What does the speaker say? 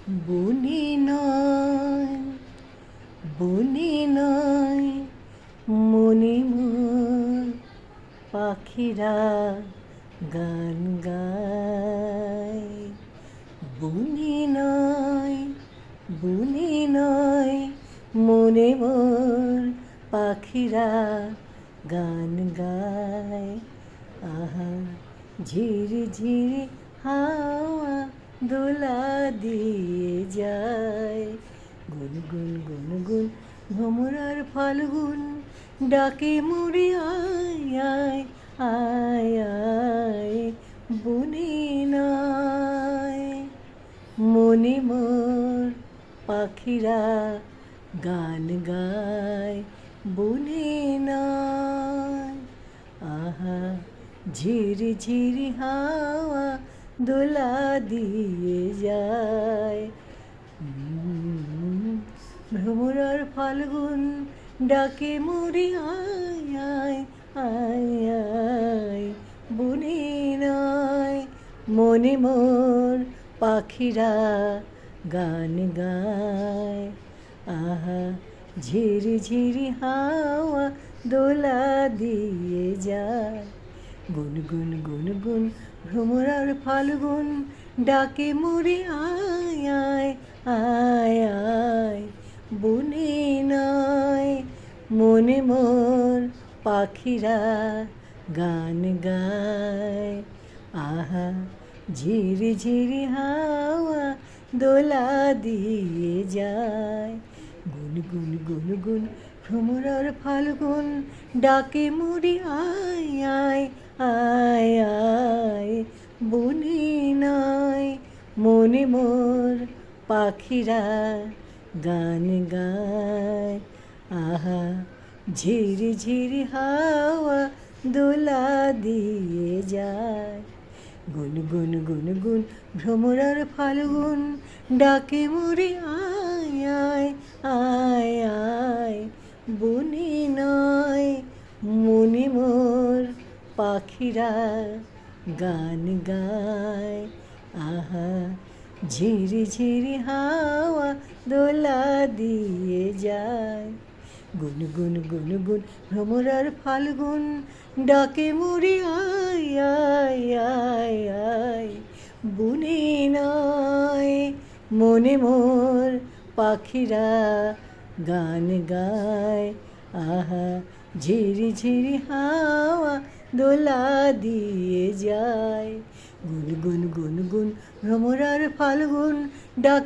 বনে নয় বনে নয় মনে মোর পাখিরা গান গায়। বনে নয় বনে নয় মনে মোর পাখিরা গান গায়। আহা ঝিরি ঝিরি হাওয়া দোলা দিয়ে যায়। গুনগুন গুনগুন ভ্রমরার ফাল্গুন ডাকে মুড়ি আয় আয় আয় আয়। বনে নয় মনে মোর পাখিরা গান গায়। বনে নয় আহা ঝিরি ঝিরি হাওয়া দোলা দিয়ে যায়। ভ্রমরার ফাল্গুন ডাকে মুড়ি আয় আয় আয় আয়। বনে নয় মনে মোর পাখিরা গান গায়। আহা ঝিরি ঝিরি হাওয়া দোলা দিয়ে যায়। গুনগুন গুনগুন ভ্রমরার ফাল্গুন ডাকে মুড়ি আয় আয় আয় আয়। বনে নয় মনে মোর পাখিরা গান গায়। আহা ঝিরি ঝিরি হাওয়া দোলা দিয়ে যায়। গুনগুন গুনগুন ভ্রমরার ফাল্গুন ডাকে মুড়ি আয় আয় আয় আয়। বনে নয় মনে মোর পাখিরা গান গায়। আহা ঝিরি ঝিরি হাওয়া দোলা দিয়ে যায়। গুনগুন গুনগুন ভ্রমরার ফাল্গুন ডাকে মুড়ি আয় আয় আয় আয়। বনে নয় মনে মোর পাখিরা গান গায়। আহা ঝিরি ঝিরি হাওয়া দোলা দিয়ে যায়। গুনগুন গুনগুন ভ্রমরার ফাল্গুন ডাকে মুড়ি আয় আয় আয় আয়। বনে নয় মনে মোর পাখিরা গান গায়। আহা ঝিরি ঝিরি হাওয়া দোলা দিয়ে যায়। গুনগুন গুনগুন ভ্রমরার ফাল্গুন ডাক